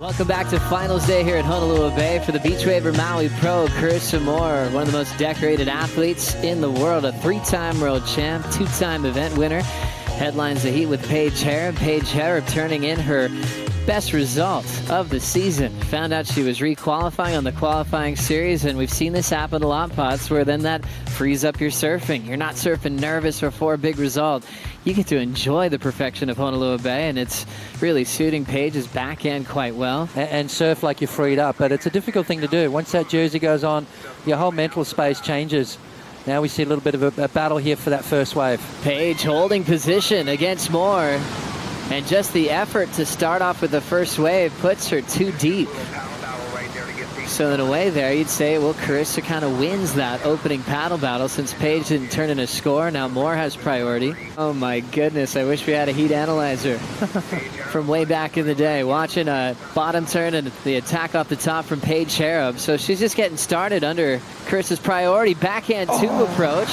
Welcome back to finals day here at Honolulu Bay for the Beachwaver Maui Pro. Carissa, one of the most decorated athletes in the world, a three-time world champ, two-time event winner, headlines the heat with Paige Hareb. Paige Hareb turning in her best result of the season. Found out she was re-qualifying on the qualifying series, and we've seen this happen a lot, Potts, where then that frees up your surfing. You're not surfing nervous for a big result. You get to enjoy the perfection of Honolulu Bay, and it's really suiting Paige's backhand quite well. And surf like you're freed up, but it's a difficult thing to do. Once that jersey goes on, your whole mental space changes. Now we see a little bit of a battle here for that first wave. Paige holding position against Moore, and just the effort to start off with the first wave puts her too deep. So in a way there, you'd say, well, Carissa kind of wins that opening paddle battle since Paige didn't turn in a score. Now Moore has priority. Oh my goodness, I wish we had a heat analyzer from way back in the day. Watching a bottom turn and the attack off the top from Paige Hareb. So she's just getting started under Carissa's priority. Backhand two approach.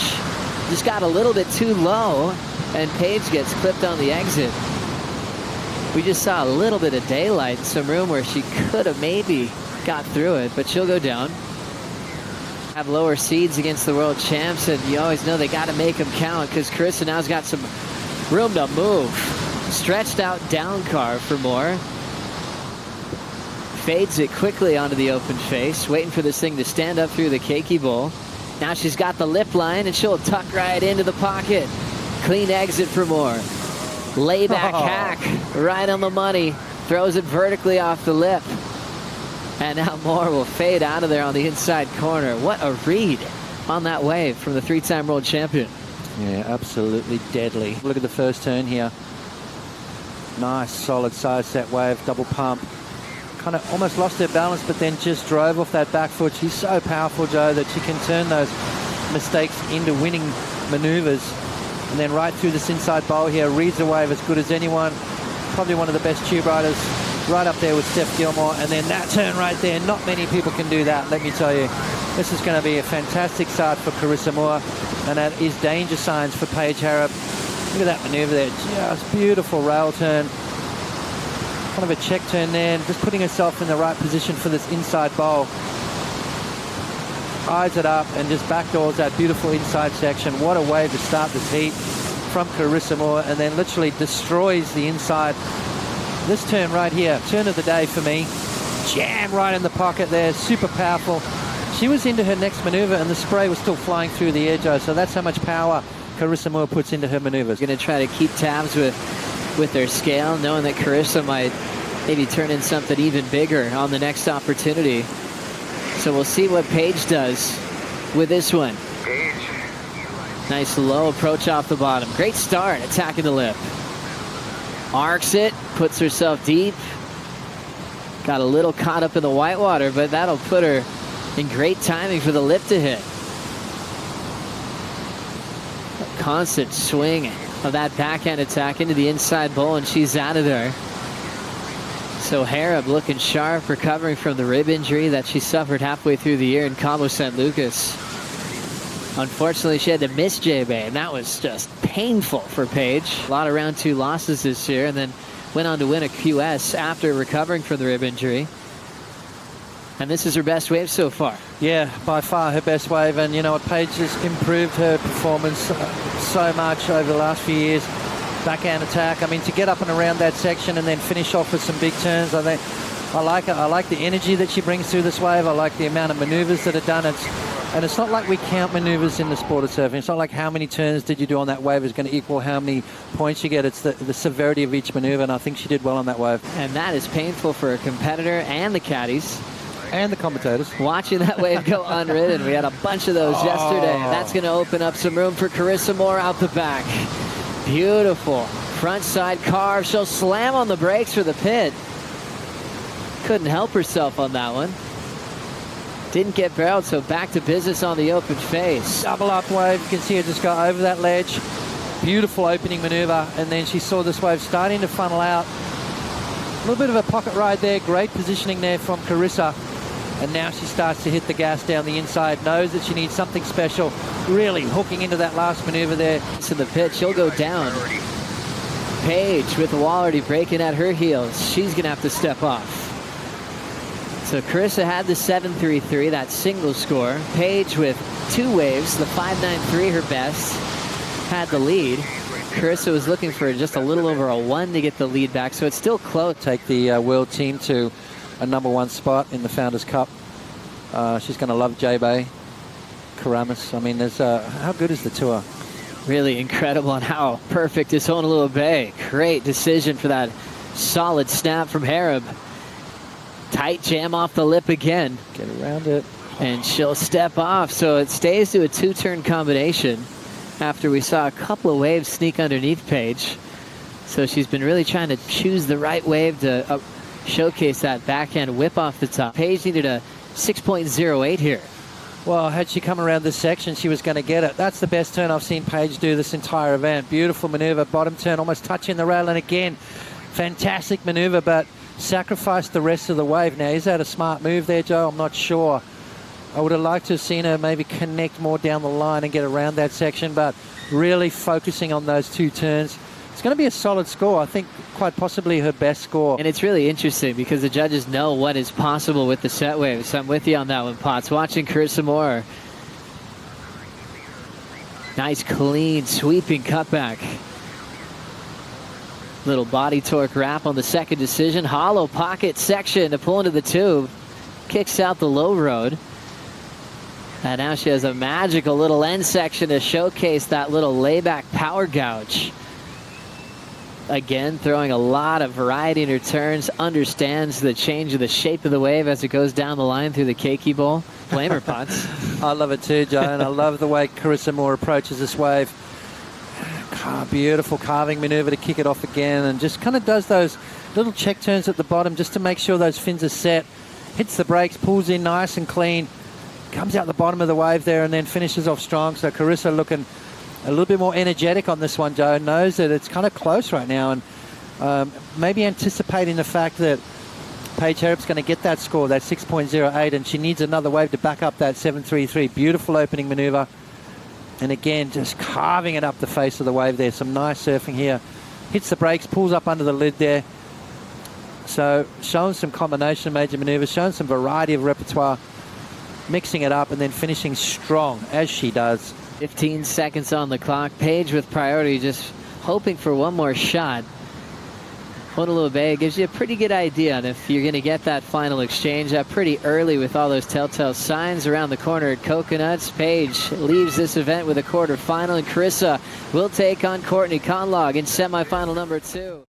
Just got a little bit too low, and Paige gets clipped on the exit. We just saw a little bit of daylight, some room where she could have maybe got through it, but she'll go down. Have lower seeds against the world champs, and you always know they got to make them count because Carissa now's got some room to move. Stretched out down carve for Moore. Fades it quickly onto the open face, waiting for this thing to stand up through the keiki bowl. Now she's got the lip line, and she'll tuck right into the pocket. Clean exit for Moore. Layback hack right on the money. Throws it vertically off the lip. And now Moore will fade out of there on the inside corner. What a read on that wave from the three-time world champion. Yeah, absolutely deadly. Look at the first turn here. Nice, solid side set wave, double pump. Kind of almost lost her balance, but then just drove off that back foot. She's so powerful, Joe, that she can turn those mistakes into winning maneuvers. And then right through this inside bowl here, reads the wave as good as anyone. Probably one of the best tube riders. Right up there with Steph Gilmore, and then that turn right there, not many people can do that, let me tell you. This is going to be a fantastic start for Carissa Moore, and that is danger signs for Paige Hareb. Look at that maneuver there, just beautiful rail turn. Kind of a check turn there, just putting herself in the right position for this inside bowl. Eyes it up and just backdoors that beautiful inside section. What a way to start this heat from Carissa Moore, and then literally destroys the inside. This turn right here, turn of the day for me. Jam right in the pocket there, super powerful. She was into her next maneuver and the spray was still flying through the air, Joe, so that's how much power Carissa Moore puts into her maneuvers. Going to try to keep tabs with their scale, knowing that Carissa might maybe turn in something even bigger on the next opportunity. So we'll see what Paige does with this one. Nice low approach off the bottom. Great start, attacking the lip. Arcs it, puts herself deep. Got a little caught up in the whitewater, but that'll put her in great timing for the lip to hit. A constant swing of that backhand attack into the inside bowl, and she's out of there. So Hareb looking sharp, recovering from the rib injury that she suffered halfway through the year in Cabo San Lucas. Unfortunately, she had to miss J-Bay, and that was just painful for Paige. A lot of round two losses this year, and then went on to win a QS after recovering from the rib injury. And this is her best wave so far. Yeah, by far her best wave, and you know what, Paige has improved her performance so much over the last few years. Backhand attack, I mean, to get up and around that section and then finish off with some big turns, I think I like it. I like the energy that she brings through this wave. I like the amount of maneuvers that are done. And it's not like we count maneuvers in the sport of surfing. It's not like how many turns did you do on that wave is going to equal how many points you get. It's the severity of each maneuver, and I think she did well on that wave. And that is painful for a competitor and the caddies. And the commentators. Watching that wave go unridden. We had a bunch of those yesterday. That's going to open up some room for Carissa Moore out the back. Beautiful. Front side carve. She'll slam on the brakes for the pit. Couldn't help herself on that one. Didn't get barreled, so back to business on the open face. Double up wave. You can see her just go over that ledge. Beautiful opening maneuver. And then she saw this wave starting to funnel out. A little bit of a pocket ride there. Great positioning there from Carissa. And now she starts to hit the gas down the inside. Knows that she needs something special. Really hooking into that last maneuver there. To the pit, she'll go down. Paige with the wall already breaking at her heels. She's going to have to step off. So Carissa had the 7.33, that single score. Paige with 2 waves, the 5.93 her best, had the lead. Carissa was looking for just a little over a 1 to get the lead back, so it's still close. Take the world team to a #1 spot in the Founders Cup. She's going to love J-Bay, Karamis. I mean, there's how good is the tour? Really incredible on how perfect is Honolulu Bay. Great decision for that solid snap from Hareb. Tight jam off the lip again. Get around it. And she'll step off, so it stays to a 2-turn combination after we saw a couple of waves sneak underneath Paige. So she's been really trying to choose the right wave to showcase that backhand whip off the top. Paige needed a 6.08 here. Well, had she come around this section, she was going to get it. That's the best turn I've seen Paige do this entire event. Beautiful maneuver, bottom turn, almost touching the rail, and again, fantastic maneuver, but sacrificed the rest of the wave. Now, is that a smart move there, Joe? I'm not sure. I would have liked to have seen her maybe connect more down the line and get around that section, but really focusing on those 2 turns. It's going to be a solid score. I think quite possibly her best score. And it's really interesting because the judges know what is possible with the set waves. I'm with you on that one, Potts. Watching Carissa Moore. Nice, clean, sweeping cutback. Little body torque wrap on the second decision. Hollow pocket section to pull into the tube. Kicks out the low road. And now she has a magical little end section to showcase that little layback power gouge. Again, throwing a lot of variety in her turns. Understands the change of the shape of the wave as it goes down the line through the keiki bowl. Blame her, Potts. I love it too, Joe, and I love the way Carissa Moore approaches this wave. Beautiful carving maneuver to kick it off again, and just kind of does those little check turns at the bottom just to make sure those fins are set. Hits the brakes, pulls in nice and clean, comes out the bottom of the wave there, and then finishes off strong. So Carissa looking a little bit more energetic on this one, Joe. Knows that it's kind of close right now, and maybe anticipating the fact that Paige Hareb's going to get that score, that 6.08, and she needs another wave to back up that 7.33. Beautiful opening maneuver. And again, just carving it up the face of the wave there. Some nice surfing here. Hits the brakes, pulls up under the lid there. So showing some combination major maneuvers, showing some variety of repertoire, mixing it up and then finishing strong as she does. 15 seconds on the clock. Paige with priority, just hoping for one more shot. Honolulu Bay gives you a pretty good idea on if you're going to get that final exchange up pretty early with all those telltale signs around the corner at Coconuts. Paige leaves this event with a quarterfinal, and Carissa will take on Courtney Conlog in semifinal number 2.